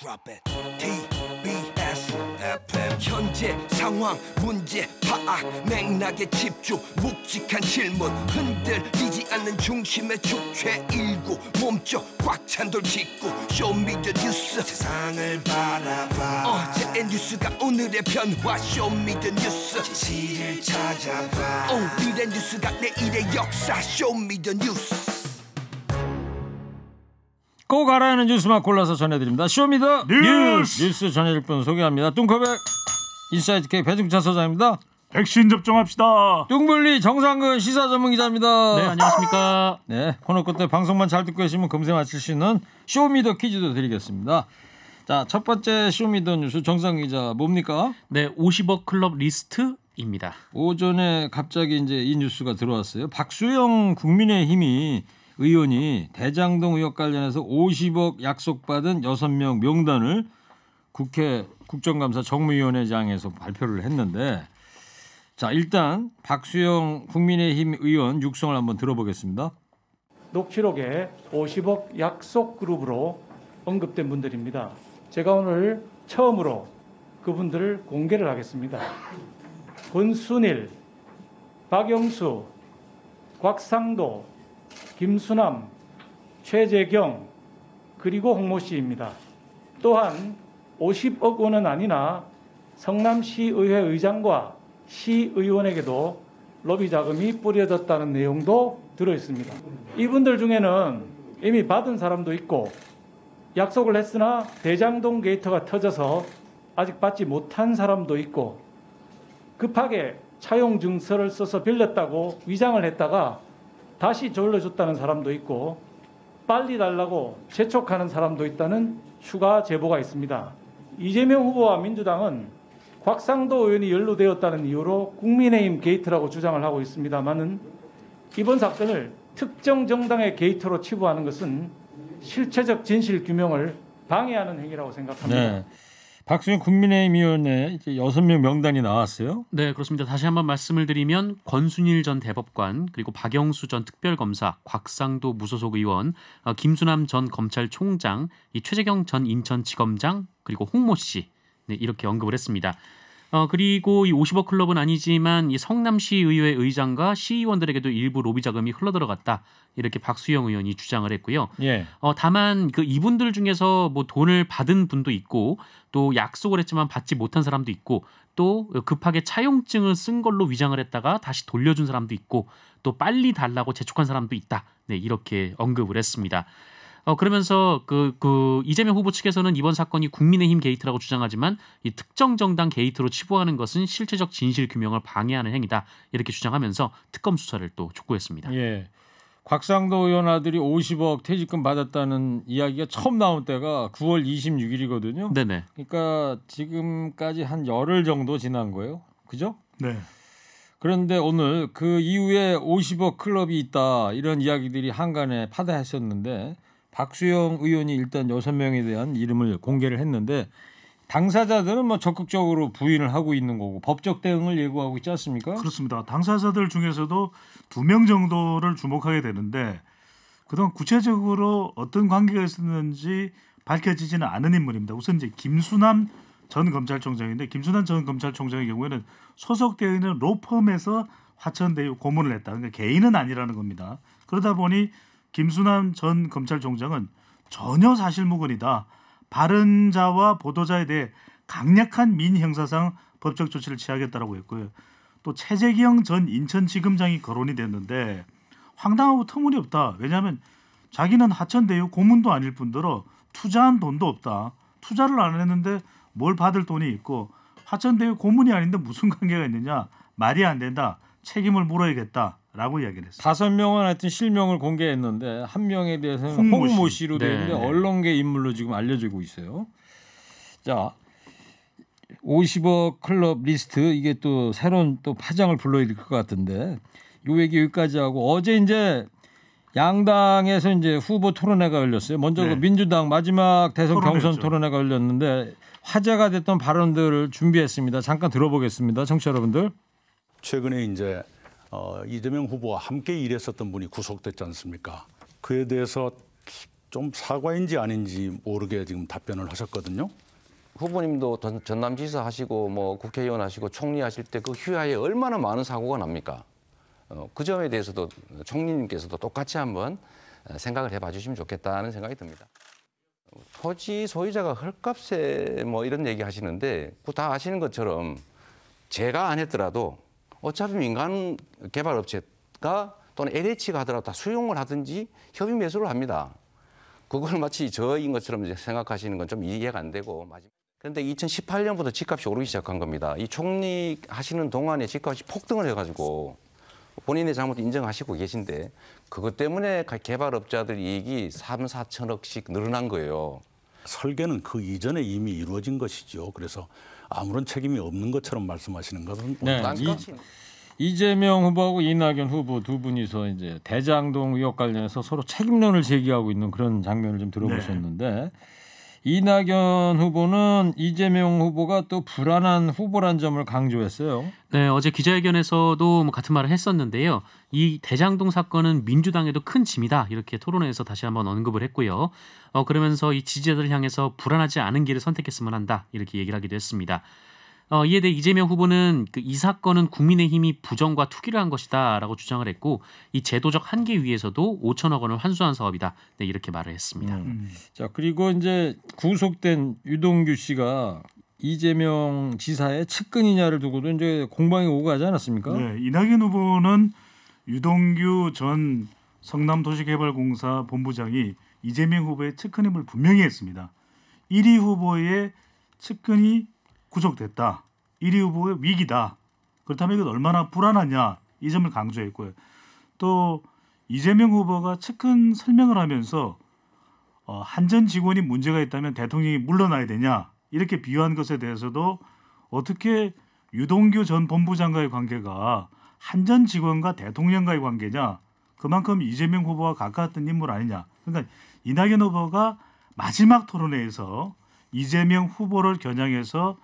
TBS FM 현재 상황 문제 파악 맥락에 집중 묵직한 질문 흔들리지 않는 중심의 축 최일구 몸쪽 꽉 찬 돌 짚고 쇼미더뉴스 세상을 바라봐 어제의 뉴스가 오늘의 변화 쇼미더뉴스 진실을 찾아봐 오늘의 뉴스가 내일의 역사 쇼미더뉴스 꼭 알아야 하는 뉴스만 골라서 전해드립니다. 쇼미더 뉴스 전해줄 분 소개합니다. 뚱커벨 인사이트 K 배중찬 소장입니다. 백신 접종합시다. 뚱블리 정상근 시사 전문 기자입니다. 네, 안녕하십니까. 네, 코너 끝에 방송만 잘 듣고 계시면 금세 맞힐 수 있는 쇼미더 퀴즈도 드리겠습니다. 자, 첫 번째 쇼미더 뉴스 정상근 기자 뭡니까? 네, 50억 클럽 리스트입니다. 오전에 갑자기 이제 이 뉴스가 들어왔어요. 박수영 국민의힘이 의원이 대장동 의혹 관련해서 50억 약속받은 6명 명단을 국회 국정감사 정무위원회장에서 발표를 했는데 자 일단 박수영 국민의힘 의원 육성을 한번 들어보겠습니다. 녹취록에 50억 약속 그룹으로 언급된 분들입니다. 제가 오늘 처음으로 그분들을 공개를 하겠습니다. 권순일, 박영수, 곽상도, 김수남, 최재경, 그리고 홍모 씨입니다. 또한 50억 원은 아니나 성남시의회 의장과 시의원에게도 로비 자금이 뿌려졌다는 내용도 들어있습니다. 이분들 중에는 이미 받은 사람도 있고 약속을 했으나 대장동 게이트가 터져서 아직 받지 못한 사람도 있고 급하게 차용 증서를 써서 빌렸다고 위장을 했다가 다시 돌려줬다는 사람도 있고 빨리 달라고 재촉하는 사람도 있다는 추가 제보가 있습니다. 이재명 후보와 민주당은 곽상도 의원이 연루되었다는 이유로 국민의힘 게이트라고 주장을 하고 있습니다만은 이번 사건을 특정 정당의 게이트로 치부하는 것은 실체적 진실 규명을 방해하는 행위라고 생각합니다. 네. 박수영 국민의힘 의원의 이제 6명 명단이 나왔어요. 네, 그렇습니다. 다시 한번 말씀을 드리면 권순일 전 대법관, 그리고 박영수 전 특별검사, 곽상도 무소속 의원, 김수남 전 검찰총장, 이 최재경 전 인천지검장, 그리고 홍모 씨 네, 이렇게 언급을 했습니다. 그리고 이 50억 클럽은 아니지만 이 성남시 의회 의장과 시의원들에게도 일부 로비 자금이 흘러들어갔다. 이렇게 박수영 의원이 주장을 했고요. 예. 다만 그 이분들 중에서 뭐 돈을 받은 분도 있고 또 약속을 했지만 받지 못한 사람도 있고 또 급하게 차용증을 쓴 걸로 위장을 했다가 다시 돌려준 사람도 있고 또 빨리 달라고 재촉한 사람도 있다. 네, 이렇게 언급을 했습니다. 그러면서 그 이재명 후보 측에서는 이번 사건이 국민의힘 게이트라고 주장하지만 이 특정 정당 게이트로 치부하는 것은 실체적 진실 규명을 방해하는 행위다. 이렇게 주장하면서 특검 수사를 또 촉구했습니다. 예. 곽상도 의원 아들이 50억 퇴직금 받았다는 이야기가 처음 나온 때가 9월 26일이거든요. 네네. 그러니까 지금까지 한 열흘 정도 지난 거예요. 그죠? 네. 그런데 오늘 그 이후에 50억 클럽이 있다 이런 이야기들이 한간에 파다했었는데 박수영 의원이 일단 6명에 대한 이름을 공개를 했는데 당사자들은 뭐 적극적으로 부인을 하고 있는 거고 법적 대응을 예고하고 있지 않습니까? 그렇습니다. 당사자들 중에서도 2명 정도를 주목하게 되는데 그동안 구체적으로 어떤 관계가 있었는지 밝혀지지는 않은 인물입니다. 우선 이제 김수남 전 검찰총장인데 김수남 전 검찰총장의 경우에는 소속되어 있는 로펌에서 화천대유 고문을 했다. 그러니까 개인은 아니라는 겁니다. 그러다 보니 김수남 전 검찰총장은 전혀 사실무근이다. 발언 자와 보도자에 대해 강력한 민형사상 법적 조치를 취하겠다라고 했고요. 또 최재경 전 인천지검장이 거론이 됐는데 황당하고 터무니없다. 왜냐하면 자기는 하천대유 고문도 아닐 뿐더러 투자한 돈도 없다. 투자를 안 했는데 뭘 받을 돈이 있고 하천대유 고문이 아닌데 무슨 관계가 있느냐. 말이 안 된다. 책임을 물어야겠다라고 이야기를 했습니다. 5명은 하여튼 실명을 공개했는데 한 명에 대해서는 홍모 씨로 되어 있는데 네. 언론계 인물로 지금 알려지고 있어요. 자, 50억 클럽 리스트 이게 또 새로운 또 파장을 불러일으킬 것 같은데 요 얘기 여기까지 하고 어제 이제 양당에서 이제 후보 토론회가 열렸어요. 먼저 네. 그 민주당 마지막 대선 토론회였죠. 경선 토론회가 열렸는데 화제가 됐던 발언들을 준비했습니다. 잠깐 들어보겠습니다. 청취자 여러분들. 최근에 이제 이재명 후보와 함께 일했었던 분이 구속됐지 않습니까? 그에 대해서 좀 사과인지 아닌지 모르게 지금 답변을 하셨거든요. 후보님도 전남지사 하시고 뭐 국회의원 하시고 총리 하실 때 그 휴야에 얼마나 많은 사고가 납니까? 그 점에 대해서도 총리님께서도 똑같이 한번 생각을 해봐 주시면 좋겠다는 생각이 듭니다. 토지 소유자가 헐값에 뭐 이런 얘기 하시는데 그거 다 아시는 것처럼 제가 안 했더라도 어차피 민간 개발업체가 또는 LH가 하더라도 다 수용을 하든지 협의 매수를 합니다. 그걸 마치 저인 것처럼 이제 생각하시는 건 좀 이해가 안 되고. 그런데 2018년부터 집값이 오르기 시작한 겁니다. 이 총리 하시는 동안에 집값이 폭등을 해가지고 본인의 잘못 인정하시고 계신데 그것 때문에 개발업자들 이익이 3, 4천억씩 늘어난 거예요. 설계는 그 이전에 이미 이루어진 것이죠. 그래서 아무런 책임이 없는 것처럼 말씀하시는 것은 네, 이재명 후보하고 이낙연 후보 두 분이서 이제 대장동 의혹 관련해서 서로 책임론을 제기하고 있는 그런 장면을 좀 들어보셨는데 이낙연 후보는 이재명 후보가 또 불안한 후보란 점을 강조했어요. 네, 어제 기자회견에서도 뭐 같은 말을 했었는데요. 이 대장동 사건은 민주당에도 큰 짐이다 이렇게 토론회에서 다시 한번 언급을 했고요. 그러면서 이 지지자들을 향해서 불안하지 않은 길을 선택했으면 한다 이렇게 얘기를 하기도 했습니다. 이에 대해 이재명 후보는 이 사건은 국민의힘이 부정과 투기를 한 것이다라고 주장을 했고 이 제도적 한계 위에서도 5천억 원을 환수한 사업이다. 네, 이렇게 말을 했습니다. 자, 그리고 이제 구속된 유동규 씨가 이재명 지사의 측근이냐를 두고도 이제 공방이 오고 가지 않았습니까? 네, 이낙연 후보는 유동규 전 성남도시개발공사 본부장이 이재명 후보의 측근임을 분명히 했습니다. 1위 후보의 측근이 구속됐다. 1위 후보의 위기다. 그렇다면 이건 얼마나 불안하냐 이 점을 강조했고요. 또 이재명 후보가 측근 설명을 하면서 한전 직원이 문제가 있다면 대통령이 물러나야 되냐 이렇게 비유한 것에 대해서도 어떻게 유동규 전 본부장과의 관계가 한전 직원과 대통령과의 관계냐 그만큼 이재명 후보와 가까웠던 인물 아니냐. 그러니까 이낙연 후보가 마지막 토론회에서 이재명 후보를 겨냥해서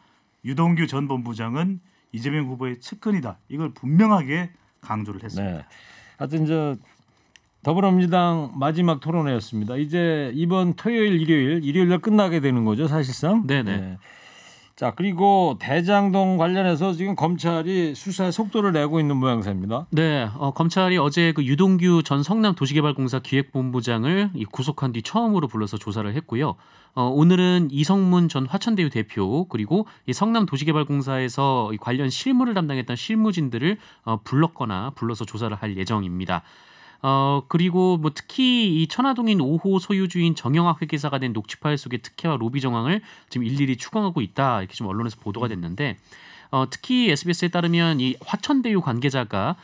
유동규 전 본부장은 이재명 후보의 측근이다. 이걸 분명하게 강조를 했습니다. 네. 하여튼 저 더불어민주당 마지막 토론회였습니다. 이제 이번 토요일, 일요일 날 끝나게 되는 거죠, 사실상. 네네. 네. 자, 그리고 대장동 관련해서 지금 검찰이 수사에 속도를 내고 있는 모양새입니다. 네, 검찰이 어제 그 유동규 전 성남도시개발공사 기획본부장을 구속한 뒤 처음으로 불러서 조사를 했고요. 오늘은 이성문 전 화천대유 대표 그리고 이 성남도시개발공사에서 이 관련 실무를 담당했던 실무진들을 불러서 조사를 할 예정입니다. 그리고 뭐 특히 이 천화동인 5호 소유주인 정영학 회계사가 낸 녹취 파일 속의 특혜와 로비 정황을 지금 일일이 추궁하고 있다 이렇게 좀 언론에서 보도가 됐는데 특히 SBS에 따르면 이 화천대유 관계자가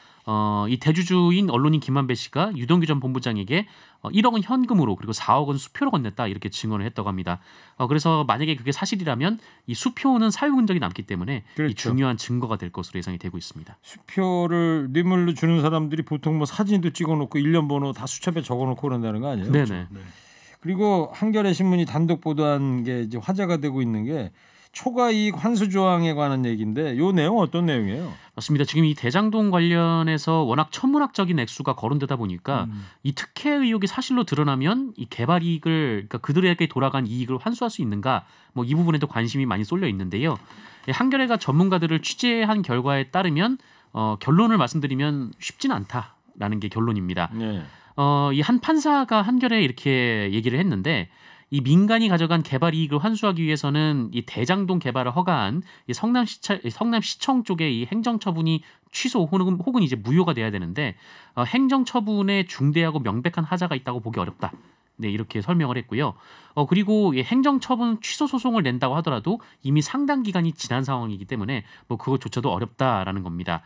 이 대주주인 언론인 김만배 씨가 유동규 전 본부장에게 1억 원 현금으로 그리고 4억 원 수표로 건넸다 이렇게 증언을 했다고 합니다. 그래서 만약에 그게 사실이라면 이 수표는 사유 흔적이 남기 때문에 그렇죠. 이 중요한 증거가 될 것으로 예상이 되고 있습니다. 수표를 뇌물로 주는 사람들이 보통 뭐 사진도 찍어놓고 일련 번호 다 수첩에 적어놓고 그런다는 거 아니에요? 네네. 그렇죠? 네. 그리고 한겨레 신문이 단독 보도한 게 이제 화제가 되고 있는 게 초과이익 환수 조항에 관한 얘기인데 이 내용 어떤 내용이에요? 맞습니다. 지금 이 대장동 관련해서 워낙 천문학적인 액수가 거론되다 보니까 이 특혜 의혹이 사실로 드러나면 이 개발 이익을 그러니까 그들에게 돌아간 이익을 환수할 수 있는가 뭐 이 부분에도 관심이 많이 쏠려 있는데요. 한겨레가 전문가들을 취재한 결과에 따르면 결론을 말씀드리면 쉽지는 않다라는 게 결론입니다. 네. 이 한 판사가 한겨레에 이렇게 얘기를 했는데 이 민간이 가져간 개발 이익을 환수하기 위해서는 이 대장동 개발을 허가한 이 성남시청 쪽의 이 행정처분이 취소 혹은 이제 무효가 돼야 되는데 행정처분에 중대하고 명백한 하자가 있다고 보기 어렵다. 네, 이렇게 설명을 했고요. 그리고 이 행정처분 취소 소송을 낸다고 하더라도 이미 상당 기간이 지난 상황이기 때문에 뭐 그것조차도 어렵다라는 겁니다.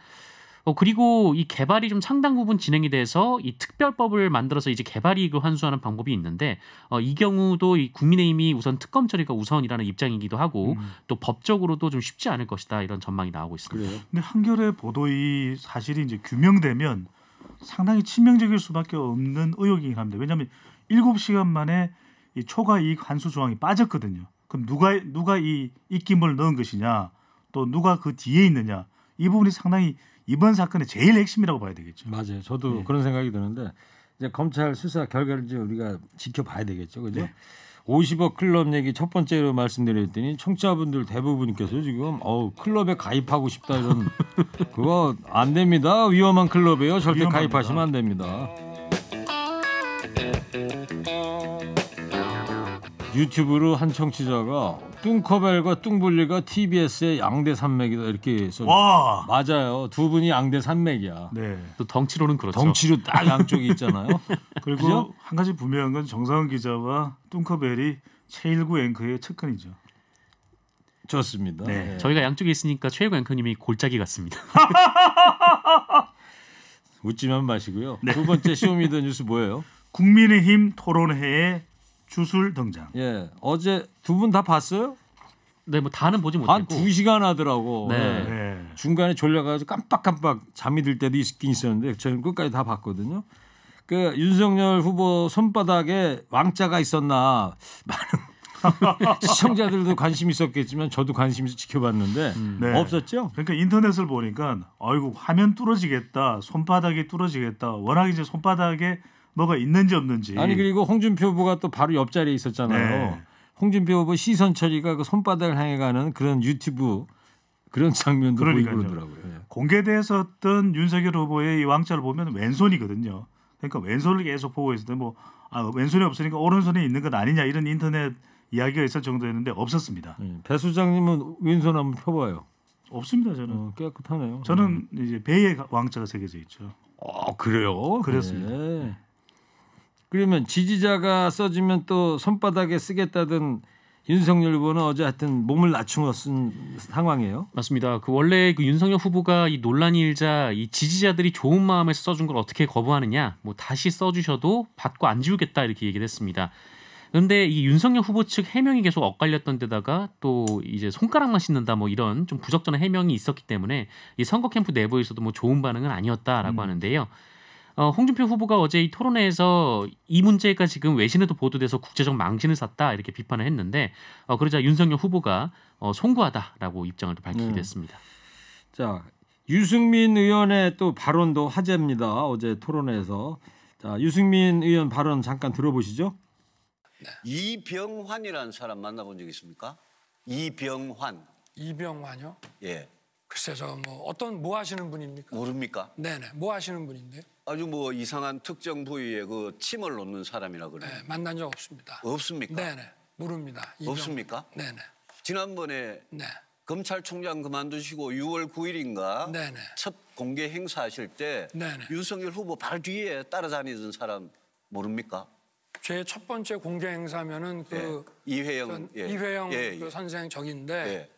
그리고 이 개발이 좀 상당 부분 진행이 돼서 이 특별법을 만들어서 이제 개발 이익을 환수하는 방법이 있는데 이 경우도 이 국민의힘이 우선 특검 처리가 우선이라는 입장이기도 하고 또 법적으로도 좀 쉽지 않을 것이다 이런 전망이 나오고 있습니다. 그래요? 근데 한겨레 보도의 사실이 이제 규명되면 상당히 치명적일 수밖에 없는 의혹이긴 합니다. 왜냐하면 7시간 만에 이 초과 이익 환수 조항이 빠졌거든요. 그럼 누가 이 입김을 넣은 것이냐, 또 누가 그 뒤에 있느냐, 이 부분이 상당히 이번 사건의 제일 핵심이라고 봐야 되겠죠. 맞아요. 저도 그런 생각이 드는데 이제 검찰 수사 결과를 이제 우리가 지켜봐야 되겠죠, 그죠? 네. 50억 클럽 얘기 첫 번째로 말씀드렸더니 청취자분들 대부분께서 지금 클럽에 가입하고 싶다 이런 그거 안 됩니다. 위험한 클럽이에요. 절대 위험합니다. 가입하시면 안 됩니다. 유튜브로 한 청취자가 뚱커벨과 뚱블리가 TBS의 양대 산맥이다 이렇게 써. 와 맞아요. 두 분이 양대 산맥이야. 네. 또 덩치로는 그렇죠. 덩치로 딱 양쪽이 있잖아요. 그리고 그죠? 한 가지 분명한 건 정상훈 기자와 뚱커벨이 최일구 앵커의 측근이죠. 좋습니다. 네. 네. 저희가 양쪽에 있으니까 최일구 앵커님이 골짜기 같습니다. 웃지만 마시고요. 네. 두 번째 쇼미더뉴스 뭐예요? 국민의힘 토론회에 주술 등장. 예, 어제 두 분 다 봤어요? 네, 뭐 다는 보지 못했고 한 2시간 하더라고. 네. 네. 중간에 졸려가지고 깜빡깜빡 잠이 들 때도 있긴 있었는데 저는 끝까지 다 봤거든요. 그 윤석열 후보 손바닥에 왕자가 있었나 많은 시청자들도 관심 있었겠지만 저도 관심 있어 지켜봤는데 네. 없었죠. 그러니까 인터넷을 보니까 아이고 화면 뚫어지겠다, 손바닥이 뚫어지겠다. 워낙 이제 손바닥에 뭐가 있는지 없는지. 아니 그리고 홍준표 후보가 또 바로 옆자리에 있었잖아요. 네. 홍준표 후보 시선 처리가 그 손바닥을 향해 가는 그런 유튜브 그런 장면도 보이고 그러더라고요. 네. 공개됐었던 윤석열 후보의 이 왕자를 보면 왼손이거든요. 그러니까 왼손을 계속 보고 있을 때 뭐 왼손이 없으니까 오른손에 있는 것 아니냐 이런 인터넷 이야기가 있을 정도였는데 없었습니다. 배 수장님은 왼손 한번 펴봐요. 없습니다 저는. 깨끗하네요. 저는 이제 배에 왕자가 새겨져 있죠. 그래요? 그렇습니다. 네. 그러면 지지자가 써주면 또 손바닥에 쓰겠다던 윤석열 후보는 어제 하여튼 몸을 낮추어 쓴 상황이에요. 맞습니다. 그 원래 그 윤석열 후보가 이 논란이 일자 이 지지자들이 좋은 마음에서 써준 걸 어떻게 거부하느냐, 뭐 다시 써주셔도 받고 안 지우겠다 이렇게 얘기를 했습니다. 그런데 이 윤석열 후보 측 해명이 계속 엇갈렸던 데다가 또 이제 손가락만 씻는다 뭐 이런 좀 부적절한 해명이 있었기 때문에 이 선거 캠프 내부에서도 뭐 좋은 반응은 아니었다라고 하는데요. 홍준표 후보가 어제 이 토론회에서 이 문제가 지금 외신에도 보도돼서 국제적 망신을 샀다 이렇게 비판을 했는데 그러자 윤석열 후보가 송구하다라고 입장을 또 밝히게 됐습니다. 자, 유승민 의원의 또 발언도 화제입니다. 어제 토론회에서. 자, 유승민 의원 발언 잠깐 들어보시죠. 네. 이병환이라는 사람 만나본 적 있습니까? 이병환. 이병환이요? 예. 글쎄 저 뭐 하시는 분입니까? 모릅니까? 네네. 뭐 하시는 분인데요? 아주 뭐 이상한 특정 부위에 그 침을 놓는 사람이라 그래요. 네, 만난 적 없습니다. 없습니까? 네네. 모릅니다. 없습니까? 네네. 지난번에 네. 검찰총장 그만두시고 6월 9일인가 네네. 첫 공개 행사하실 때 네네. 윤석열 후보 바로 뒤에 따라다니던 사람 모릅니까? 제 첫 번째 공개 행사면은 그 이회영 이회영 그 선생 적인데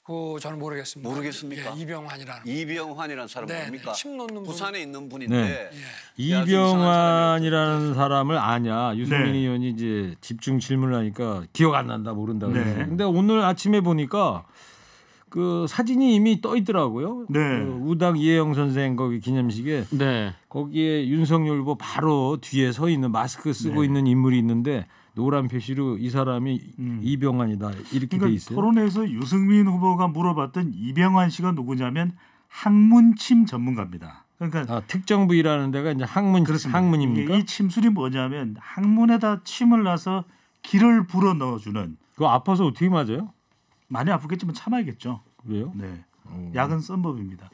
그 저는 모르겠습니다. 모르겠습니까? 예, 이병환이라는. 이병환이라는 사람 뭡니까? 침 놓는 부산에 있는 분인데. 네. 이병환이라는 사람을 아냐. 유승민 의원이 이제 집중 질문을 하니까 기억 안 난다 모른다고 그랬어요. 근데 오늘 아침에 보니까 그 사진이 이미 떠 있더라고요. 네. 그 우당 이혜영 선생 거기 기념식에 거기에 윤석열 후보 바로 뒤에 서 있는 마스크 쓰고 있는 인물이 있는데 노란 표시로 이 사람이 이병환이다 이렇게 그러니까 돼 있어요. 토론에서 유승민 후보가 물어봤던 이병환 씨가 누구냐면 항문침 전문가입니다. 그러니까 특정 부위라는 데가 이제 항문입니까? 이 침술이 뭐냐면 항문에다 침을 놔서 기를 불어 넣어주는. 그거 아파서 어떻게 맞아요? 많이 아프겠지만 참아야겠죠. 그래요? 네. 약은 쓴 법입니다.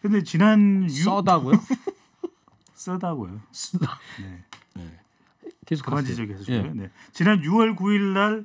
근데 지난 써다고요? 쓰다고요. 쓰다. 네. 계속 그만 지적해주고요. 네. 지난 6월 9일 날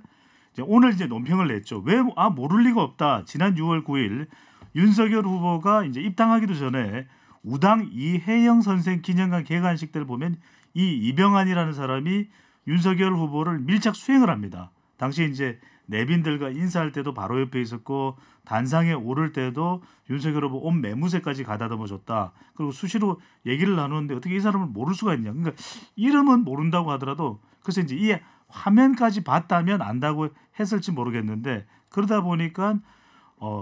오늘 이제 논평을 냈죠. 왜 모를 리가 없다. 지난 6월 9일 윤석열 후보가 이제 입당하기도 전에 우당 이혜영 선생 기념관 개관식 때를 보면 이 이병환이라는 사람이 윤석열 후보를 밀착 수행을 합니다. 당시 이제 내빈들과 인사할 때도 바로 옆에 있었고 단상에 오를 때도 윤석열 후보 옷 매무새까지 가다듬어 줬다. 그리고 수시로 얘기를 나누는데 어떻게 이 사람을 모를 수가 있냐. 그러니까 이름은 모른다고 하더라도 글쎄 이제 이 화면까지 봤다면 안다고 했을지 모르겠는데 그러다 보니까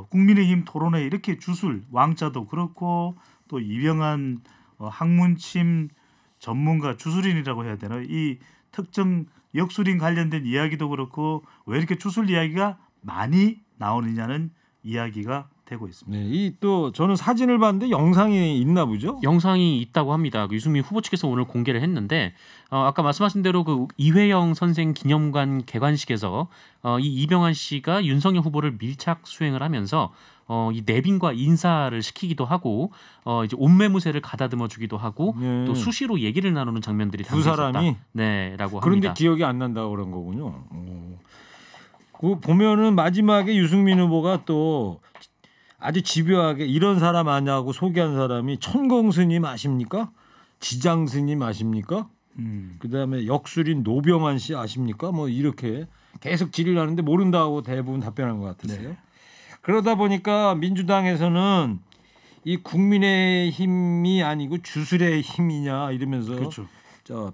국민의힘 토론회 이렇게 주술 왕자도 그렇고 또 이병환 항문침 전문가 주술인이라고 해야 되나 이 특정 역술인 관련된 이야기도 그렇고 왜 이렇게 주술 이야기가 많이 나오느냐는 이야기가 되고 있습니다. 네, 이 또 저는 사진을 봤는데 영상이 있나 보죠? 영상이 있다고 합니다. 그 유승민 후보 측에서 오늘 공개를 했는데 아까 말씀하신 대로 그 이회영 선생 기념관 개관식에서 이 이병환 씨가 윤석열 후보를 밀착 수행을 하면서 이 내빈과 인사를 시키기도 하고 이제 옷매무새를 가다듬어 주기도 하고 네. 또 수시로 얘기를 나누는 장면들이 두 담겨 있었다. 사람이? 네라고 그런데 합니다. 기억이 안 난다고 그런 거군요. 그 보면은 마지막에 유승민 후보가 또 아주 집요하게 이런 사람 아냐고 소개한 사람이 천공 스님 아십니까? 지장 스님 아십니까? 그다음에 역술인 노병환 씨 아십니까? 뭐 이렇게 계속 질의를 하는데 모른다고 대부분 답변한 것 같았어요. 네. 그러다 보니까 민주당에서는 이 국민의힘이 아니고 주술의 힘이냐 이러면서 그렇죠.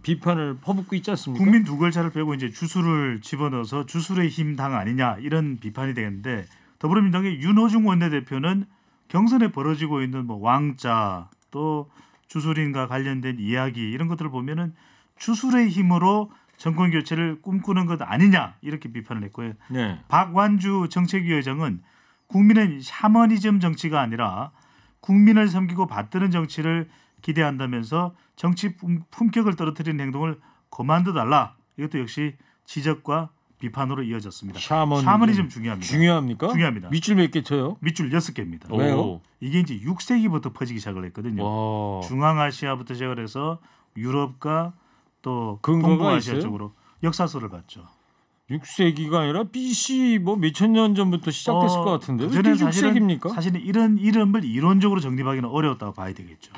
비판을 퍼붓고 있지 않습니까? 국민 두 글자를 빼고 이제 주술을 집어넣어서 주술의 힘 당 아니냐 이런 비판이 되는데 더불어민주당의 윤호중 원내대표는 경선에 벌어지고 있는 뭐 왕자 또 주술인과 관련된 이야기 이런 것들을 보면은 주술의 힘으로 정권 교체를 꿈꾸는 것 아니냐 이렇게 비판을 했고요. 네. 박완주 정책위원장은 국민은 샤머니즘 정치가 아니라 국민을 섬기고 받드는 정치를 기대한다면서 정치 품격을 떨어뜨리는 행동을 그만둬달라. 이것도 역시 지적과 비판으로 이어졌습니다. 샤머니즘 중요합니다. 중요합니까? 중요합니다. 밑줄 몇 개 쳐요? 밑줄 6개입니다. 왜요? 이게 이제 6세기부터 퍼지기 시작을 했거든요. 와. 중앙아시아부터 시작을 해서 유럽과 또 근거가 동북아시아 있어요? 쪽으로 역사서를 봤죠. 6세기가 아니라 BC 뭐 몇천 년 전부터 시작됐을 것 같은데 왜 그전에 6세기입니까? 사실은 이런 이름을 이론적으로 정립하기는 어려웠다고 봐야 되겠죠.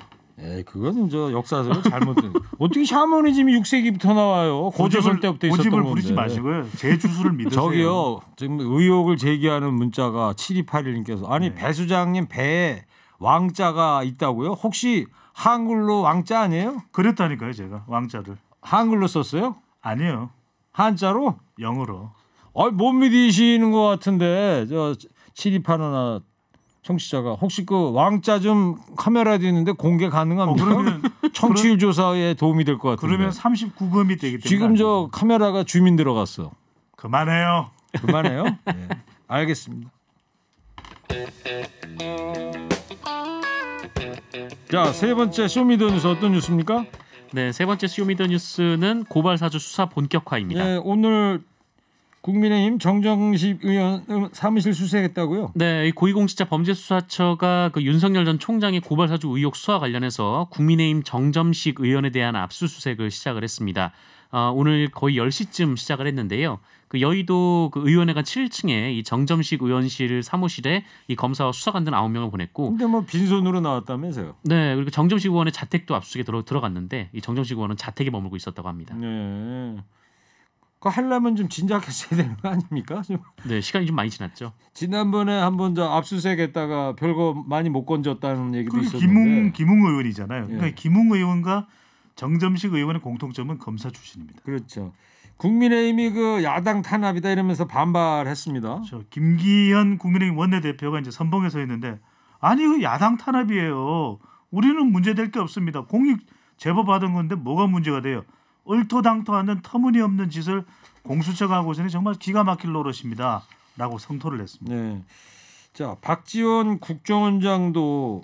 그거는 저 역사서를 잘못된. 어떻게 샤머니즘이 6세기부터 나와요? 고조선 때부터 있었던 고집을 건데. 부리지 마시고요. 제 주술을 믿으세요. 저기요. 지금 의혹을 제기하는 문자가 7281님께서 아니 네. 배 수장님 배에 왕자가 있다고요? 혹시 한글로 왕자 아니에요? 그랬다니까요, 제가 왕자를. 한글로 썼어요? 아니에요. 한자로? 영어로. 못 믿으시는 것 같은데 저 7281 청취자가 혹시 그 왕자 좀 카메라도 있는데 공개 가능합니까? 그러면 청취율 조사에 도움이 될 것 같은데. 그러면 39금이 되기 때문에 지금 저 카메라가 주민 들어갔어. 그만해요. 그만해요? 네. 알겠습니다. 자, 세 번째 쇼미더뉴스 어떤 뉴스입니까? 네, 세 번째 쇼미더뉴스는 고발 사주 수사 본격화입니다. 네, 오늘 국민의힘 정정식 의원 사무실 수색했다고요? 네, 고위공직자범죄수사처가 그 윤석열 전 총장의 고발 사주 의혹 수사 관련해서 국민의힘 정점식 의원에 대한 압수수색을 시작을 했습니다. 오늘 거의 10시쯤 시작을 했는데요. 그 여의도 그 의원회관 7층에 이 정점식 의원실 사무실에 이 검사와 수사관들 9명을 보냈고. 근데 뭐 빈손으로 나왔다면서요? 네, 그리고 정점식 의원의 자택도 압수수색에 들어갔는데 이 정점식 의원은 자택에 머물고 있었다고 합니다. 네. 그거 하려면 좀 진작했어야 되는 거 아닙니까? 네, 시간이 좀 많이 지났죠. 지난번에 한번 저 압수수색했다가 별거 많이 못 건졌다는 얘기도 있었는데. 김웅 의원이잖아요. 예. 그러니까 김웅 의원과 정점식 의원의 공통점은 검사 출신입니다. 그렇죠. 국민의힘이 그 야당 탄압이다 이러면서 반발했습니다. 김기현 국민의힘 원내대표가 이제 선봉에 서 있는데 아니 그 야당 탄압이에요. 우리는 문제될 게 없습니다. 공익 제보 받은 건데 뭐가 문제가 돼요? 얼토당토하는 터무니없는 짓을 공수처가 하고 있으니 정말 기가 막힐 노릇입니다. 라고 성토를 했습니다. 네. 자, 박지원 국정원장도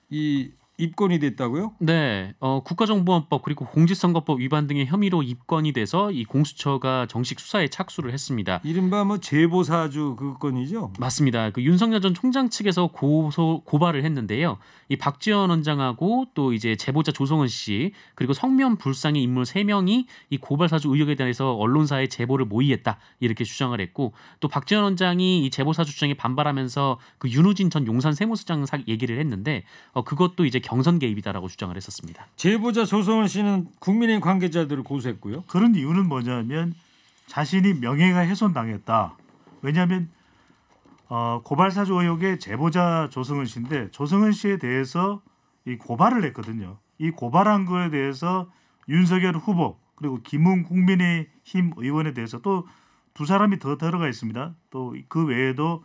이 입건이 됐다고요? 네, 국가정보원법 그리고 공직선거법 위반 등의 혐의로 입건이 돼서 이 공수처가 정식 수사에 착수를 했습니다. 이른바 뭐 제보사주 그 건이죠? 맞습니다. 그 윤석열 전 총장 측에서 고발을 했는데요. 이 박지원 원장하고 또 이제 제보자 조성은 씨 그리고 성면 불상의 인물 3명이 이 고발 사주 의혹에 대해서 언론사에 제보를 모의했다 이렇게 주장을 했고 또 박지원 원장이 이 제보 사주 주장에 반발하면서 그 윤우진 전 용산 세무서장 얘기를 했는데 그것도 이제 경선 개입이다라고 주장을 했었습니다. 제보자 조성은 씨는 국민의힘 관계자들을 고소했고요. 그런 이유는 뭐냐면 자신이 명예가 훼손당했다. 왜냐하면 고발 사주 의혹의 제보자 조성은 씨인데 조성은 씨에 대해서 이 고발을 했거든요. 이 고발한 거에 대해서 윤석열 후보 그리고 김웅 국민의힘 의원에 대해서 또 두 사람이 더 들어가 있습니다. 또 그 외에도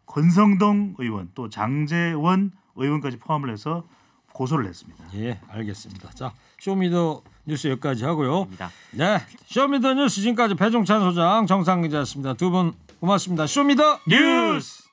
권성동 의원 또 장제원 의원까지 포함을 해서 고소를 했습니다. 예, 알겠습니다. 자, 쇼미더 뉴스 여기까지 하고요. 입니다. 네, 쇼미더 뉴스 지금까지 배종찬 소장 정상 기자였습니다. 두 분 고맙습니다. 쇼미더 뉴스.